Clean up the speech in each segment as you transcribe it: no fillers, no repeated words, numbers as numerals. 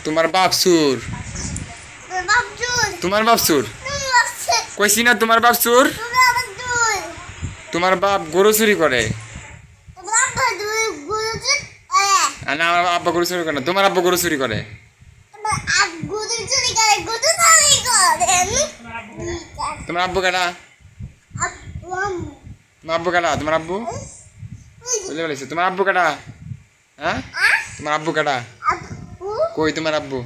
তোমার বাপ সুর। তোমার বাপ সুর কইছি না? তোমার বাপ সুর। তোমার বাপ গরু চুরি করে না? আমার আব্বা গরু চুরি করে না, তোমার আব্বা গরু চুরি করে। তোমার আব্বু কেডা? তোমার আব্বু কেডা? তোমার আব্বু বুঝতে পেরেছি। তোমার আব্বু কেডা? হ্যাঁ, তোমার আব্বু কেডা? কই তোমার আব্বু?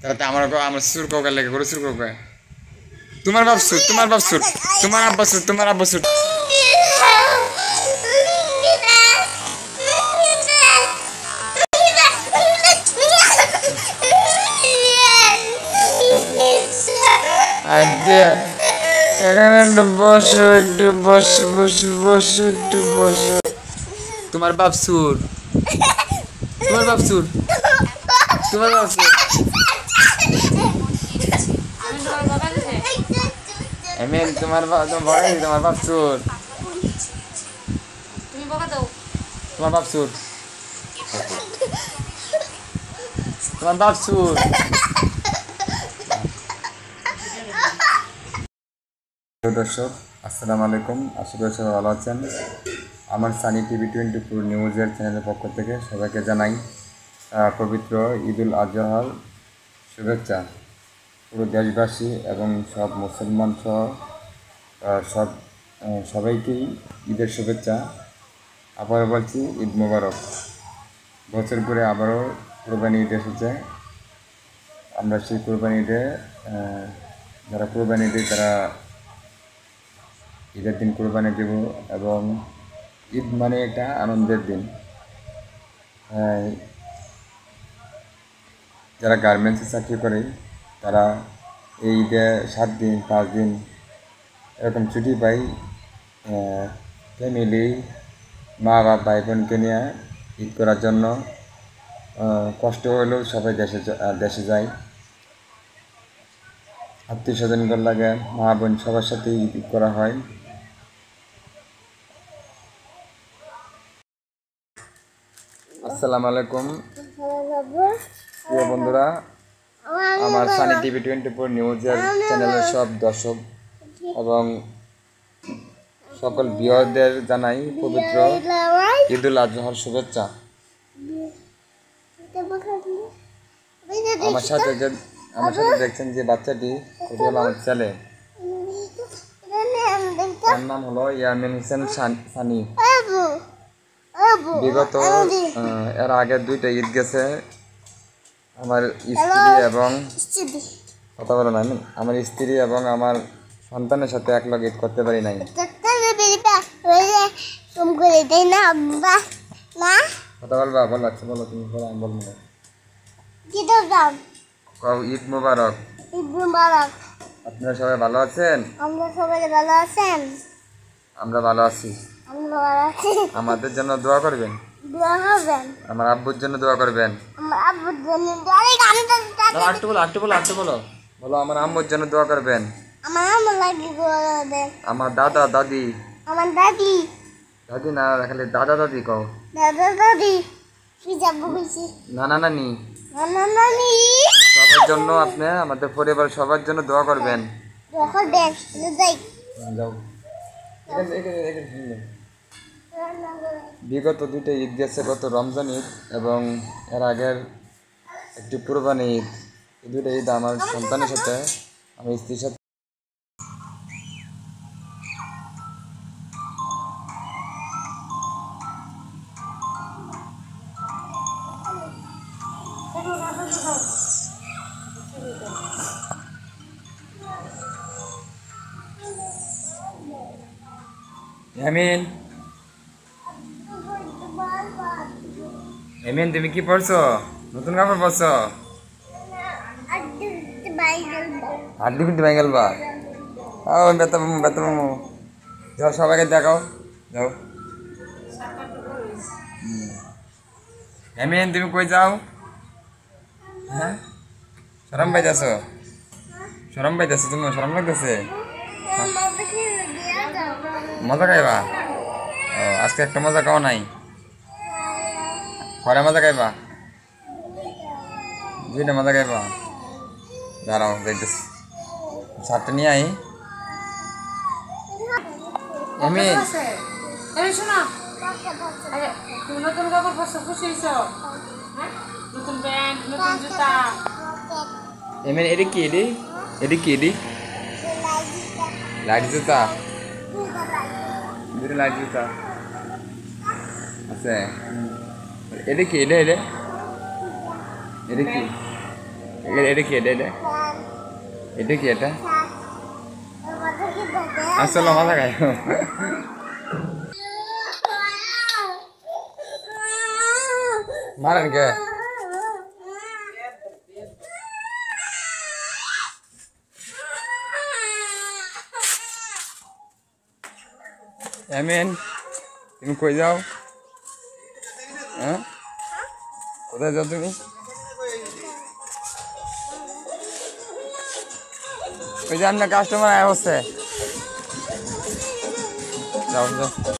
তাহলে আমার আমার সুর কাউকে লাগে, গরু সুর কাউকে। তোমার বাপ সুর, তোমার বাপ সুর, তোমার আব্বা সুর, তোমার আব্বা সুর। এখানে একটু বসো, একটু বসো, বসো, বসো, একটু বসো। তোমার বাপ সুর, তোমার বাপ সুর, তোমার বাপ সুর। তোমার তোমার বাপ সুর, তোমার বাপ সুর, তোমার বাপ সুর। দর্শক আসসালামু আলাইকুম, আশা করি সবাই ভালো আছেন। আমার সানি টিভি 24 নিউজের চ্যানেলের পক্ষ থেকে সবাইকে জানাই পবিত্র ঈদুল আজহার শুভেচ্ছা। পুরো দেশবাসী এবং সব মুসলমান সহ সবাইকেই ঈদের শুভেচ্ছা। আবারও বলছি ঈদ মোবারক। বছর করে আবারও কোরবানি ঈদ এসেছে। আমরা সেই কোরবানি ঈদে যারা কোরবানি দেয় তারা ঈদের দিন কোরবানি দেব, এবং ঈদ মানে একটা আনন্দের দিন। যারা গার্মেন্টসে চাকরি করে তারা এই ঈদে 7 দিন 5 দিন এরকম ছুটি পাই। ফ্যামিলি, মা বাপ ভাই বোনকে নিয়ে ঈদ করার জন্য কষ্ট হলেও সবাই দেশে যায়। আত্মীয় স্বজনদের লাগে, মা বোন সবার সাথে ঈদ করা হয়। আসসালামু আলাইকুম প্রিয় বন্ধুরা, আমার সানি টিভি 24 নিউজের চ্যানেলের সব দর্শক এবং সকল ভিউয়ারদের জানাই পবিত্র ঈদুল আজহার শুভেচ্ছা। আমার সাথে দেখছেন যে বাচ্চাটি, এটি হলো আমার ছেলে। তার নাম হলো ইয়ামিন হোসেন সানি। বিগত এর আগে 2টা ঈদ গেছে। আমার স্ত্রী এবং কথা বলো না, আমার স্ত্রী এবং আমার সন্তানের সাথে এক লগে ঈদ করতে পারি নাই। কথা বলবা? বলো, আচ্ছা বলো, তুমি বলো, আমি বলবো না। ঈদ মুবারক। ঈদ মুবারক। আপনারা সবাই ভালো আছেন? আমরা সবাই ভালো আছেন। আমরা ভালো আছি। আমাদের জন্য দোয়া করবেন। আমার আব্বুর জন্য দোয়া করবেন। বলো আমার আম্মুর জন্য দোয়া করবেন। আমার দাদা দাদি, আমার দাদি দাদি না খালি দাদা দাদি কও। দাদা দাদি, নানা নানি, নানা নানি সবার জন্য আপনি আমাদের পরিবার সবার জন্য দোয়া করবেন। যাও। বিগত 2টা ঈদ গেছে, গত রমজান ঈদ এবং এর আগের একটি কুরবানি ঈদ। এই 2টা ঈদ আমার সন্তানের সাথে, আমার স্ত্রীর সাথে। এমিন, এমিন তুমি কি পড়ছো? নতুন কাপড় পরছো? হাড্ডি পিড্ডি ভাই গেলবা? ও বেতা মামু, যাও সবাইকে দেখাও, যাও। এমিন তুমি কই যাও? হ্যাঁ, শরম পাইতেছো? শরম পাইতেছো? তুমি শরম লাগতেছে? মজা খাইবা? ও আজকে একটা মজা খাও নাই? পরে মজা খাইবা? দুইটা মজা খাইবা দাঁড়াও দেখতেছি সাতটা নিয়ে আই এমি শোনা তুমি নতুন কাপড় পরছো খুশি হয়েছো নতুন প্যান্ট নতুন জুতা এমি এটা কি এডি লাইট জুতা দুটো লাইট জুতা আছে এটা কি এটা কি এটা আসলে মজা খাই মারেন কে এমিন তুমি কই যাও হ্যাঁ কোথায় যাও তুমি ওই যে আপনার কাস্টমার আয় হচ্ছে যাও যাও